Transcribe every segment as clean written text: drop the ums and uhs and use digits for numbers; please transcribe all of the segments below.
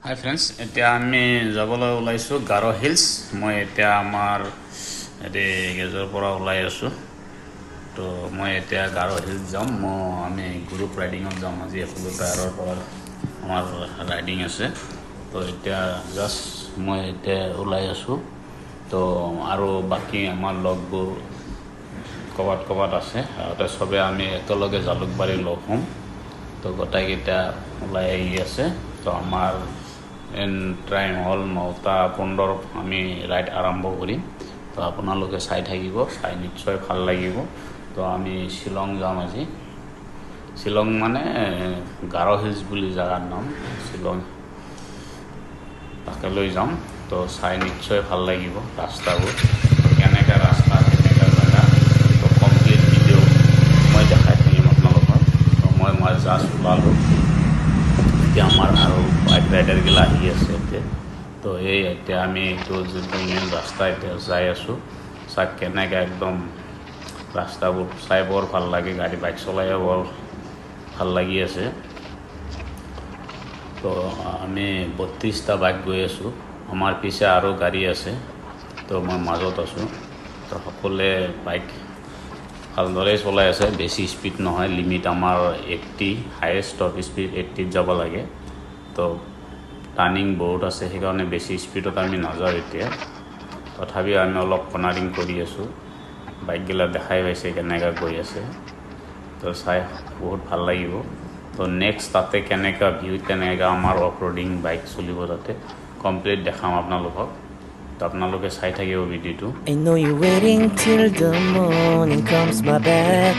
হাই friends, এতিয়া আমি যাবলৈ ওলাইছোঁ গাৰো হিলছ। মই এতিয়া আমাৰ গেজৰ পৰা ওলাই আছোঁ। তো মই এতিয়া গাৰো হিলছ যাম। আমি গ্ৰুপ ৰাইডিঙত যাম আজি। সকলো টায়াৰৰ পৰা আমাৰ ৰাইডিং আছে। তো এতিয়া জাষ্ট মই এতিয়া ওলাই আছোঁ। তো আৰু বাকী আমাৰ লগবোৰ ক'ৰবাত আছে। সিহঁতে চবে আমি একেলগে জালুকবাৰী লগ হ'ম। তো গোটেইকেইটা ওলাই আহি আছে। তো আমাৰ টাইম হ'ল 9:15 আমি ৰাইড আৰম্ভ কৰিম। তো আপোনালোকে চাই থাকিব, চাই নিশ্চয় ভাল লাগিব। তো আমি শ্বিলং যাম আজি। শ্বিলং মানে গাৰো হিলছ বুলি জেগাৰ নাম শ্বিলং, তাকে লৈ যাম। তো চাই নিশ্চয় ভাল লাগিব ৰাস্তাবোৰ, কেনেকৈ ৰাস্তা কেনেকৈ জেগা। তো কমপ্লিট ভিডিঅ' মই দেখাই থাকিম আপোনালোকক। তো মই জাষ্ট ওলালোঁ। এতিয়া আমাৰ আৰু বাইক ৰাইডাৰগিলা আহি আছে এতিয়া। তো এতিয়া আমি এইটো যোনটো মেইন ৰাস্তা এতিয়া যাই আছোঁ। চাই কেনেকৈ একদম ৰাস্তাবোৰ চাই বৰ ভাল লাগে, গাড়ী বাইক চলাইও বৰ ভাল লাগি আছে। তো আমি 32টা বাইক গৈ আছোঁ। আমাৰ পিছে আৰু গাড়ী আছে। তো মই মাজত আছোঁ। তো সকলোৱে বাইক ভালদৰে চলাই আছে, বেছি স্পীড নহয়। লিমিট আমাৰ 80, হায়েষ্ট টপ স্পীড 80ত যাব লাগে। তো টাৰ্ণিং বহুত আছে, সেইকাৰণে বেছি স্পীডত আমি নাযাওঁ এতিয়া। তথাপিও আমি অলপ কৰ্নাৰিং কৰি আছোঁ। বাইকগিলা দেখাই পাইছে কেনেকৈ গৈ আছে। তো চাই বহুত ভাল লাগিব। তো নেক্সট তাতে কেনেকুৱা ভিউ, কেনেকৈ আমাৰ অফ ৰোডিং বাইক চলিব তাতে কমপ্লিট দেখাম আপোনালোকক। তো আপোনালোকে চাই থাকিব ভিডিঅ'টো। I know you're waiting till the morning comes my back.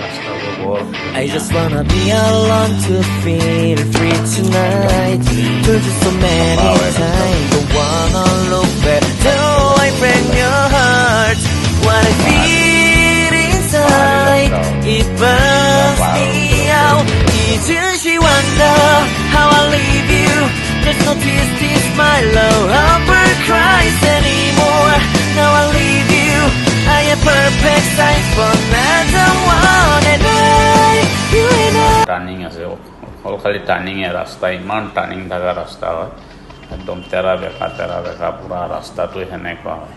ৰাস্তাবোৰ বৰ I just wanna be alone to feel free tonight. Told you so many times, don't wanna look back. Do I break your heart? What I feel inside, it burns me out. Didn't she wonder how I leave you? There's no tears, this my love ever cries anymore. Now I leave you, I am perfect size for another one, and you and I. Turning আছে, অকল খালি টাৰ্ণিঙে ৰাস্তা, ইমান turning থকা ৰাস্তা হয়। একদম তেৰা বেকা পূৰা ৰাস্তাটো সেনেকুৱা হয়।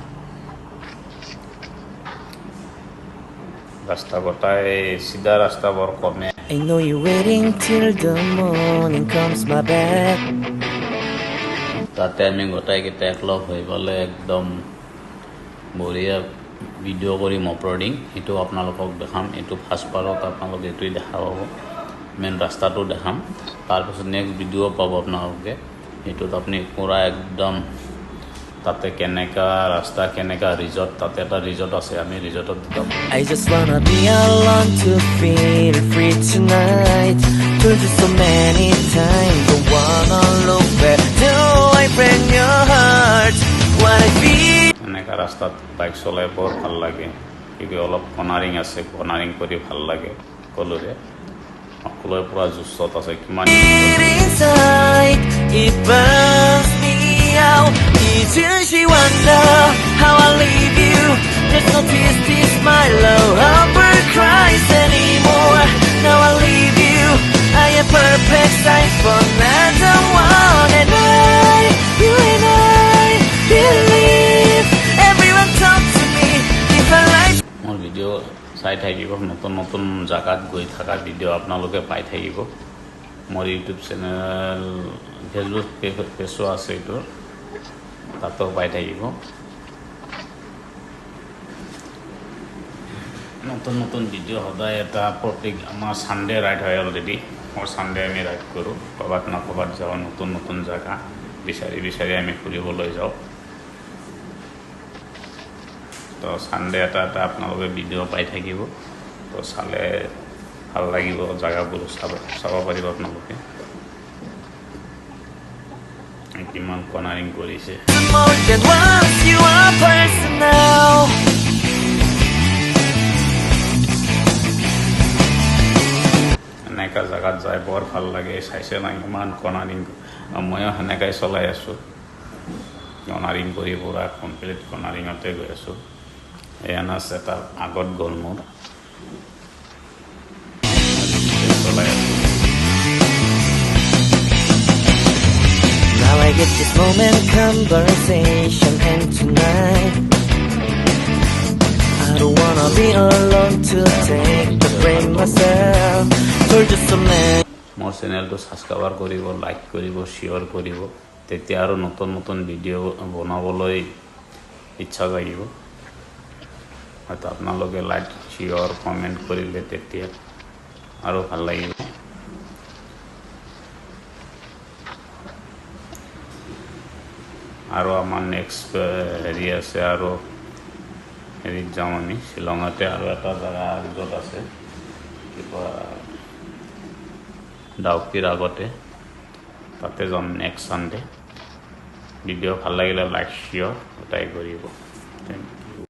ৰাস্তা গোটাই চিধা ৰাস্তা বৰ কমে। I know you're waiting till the morning comes my back. তাতে আমি গোটাইকেইটা একলগ হৈ পেলাই একদম বঢ়িয়া ভিডিঅ' কৰিম অপলোডিং। সেইটো আপোনালোকক দেখাম। এইটো ফাৰ্ষ্ট পাৰ্টত আপোনালোকে এইটোৱে দেখা পাব, মেইন ৰাস্তাটো দেখাম। তাৰপিছত নেক্সট ভিডিঅ' পাব আপোনালোকে। সেইটোত আপুনি পূৰা একদম তাতে কেনেকুৱা ৰাস্তা, কেনেকুৱা ৰিজৰ্ট, তাতে এটা ৰিজৰ্ট আছে, আমি ৰিজৰ্টত যাম। I just wanna be alone to feel free tonight. Told you so many times, don't wanna look back. Do I break your heart? What I feel. এনেকুৱা ৰাস্তাত বাইক চলাই বৰ ভাল লাগে, কিন্তু অলপ কৰ্নাৰিং আছে, কৰ্নাৰিং কৰি ভাল লাগে। সকলোৰে পৰা জোচত আছে, কিমান Inside, it burns me out. Didn't she wonder how I leave you? There's no tears, this my love ever cries anymore. Now I leave you, I am perfect size for another one, and you and I believe. Everyone talk to me if I like. মোৰ video' চাই থাকিব, নতুন নতুন জেগাত গৈ থকা video' আপোনালোকে পাই থাকিব। মোৰ ইউটিউব চেনেল, ফেচবুক পেজো আছে, এইটো তাতো পাই থাকিব। নতুন নতুন ভিডিঅ' সদায় এটা প্ৰত্যেক আমাৰ ছানডে ৰাইড হয় অলৰেডি। মোৰ ছানডে আমি ৰাইড কৰোঁ, ক'ৰবাত না ক'ৰবাত যাওঁ, নতুন নতুন জেগা বিচাৰি আমি ফুৰিবলৈ যাওঁ। তো ছানডে এটা আপোনালোকে ভিডিঅ' পাই থাকিব। তো চালে ভাল লাগিব, জেগাবোৰ চাব পাৰিব আপোনালোকে কিমান কৰ্নাৰিং কৰিছে। More than once, you are personal. এনেকুৱা জেগাত যাই বৰ ভাল লাগে। চাইছে না ইমান কৰ্নাৰিং, ময়ো সেনেকাই চলাই আছোঁ। কৰ্নাৰিং কৰি পূৰা কমপ্লিট কৰ্নাৰিঙতে গৈ আছোঁ। এনাছ এটা আগত গ'ল মোৰ, চলাই আছোঁ। get this moment conversation and tonight I don't wanna be alone to take the blame myself. Told you so many. মোৰ চেনেলটো ছাবস্ক্ৰাইব কৰিব, লাইক কৰিব, শ্বেয়াৰ কৰিব, তেতিয়া আৰু নতুন নতুন ভিডিঅ' বনাবলৈ ইচ্ছা কৰিব। হয়তো আপোনালোকে লাইক শ্বেয়াৰ কমেণ্ট কৰিলে তেতিয়া আৰু ভাল লাগিব। আৰু আমাৰ নেক্সট হেৰি আছে, আৰু হেৰিত যাম আমি শ্বিলঙতে আৰু এটা জেগা য'ত আছে কিবা ডাউকিৰ আগতে, তাতে যাম নেক্সট ছানডে। ভিডিঅ' ভাল লাগিলে লাইক শ্বেয়াৰ গোটাই কৰিব। Thank U.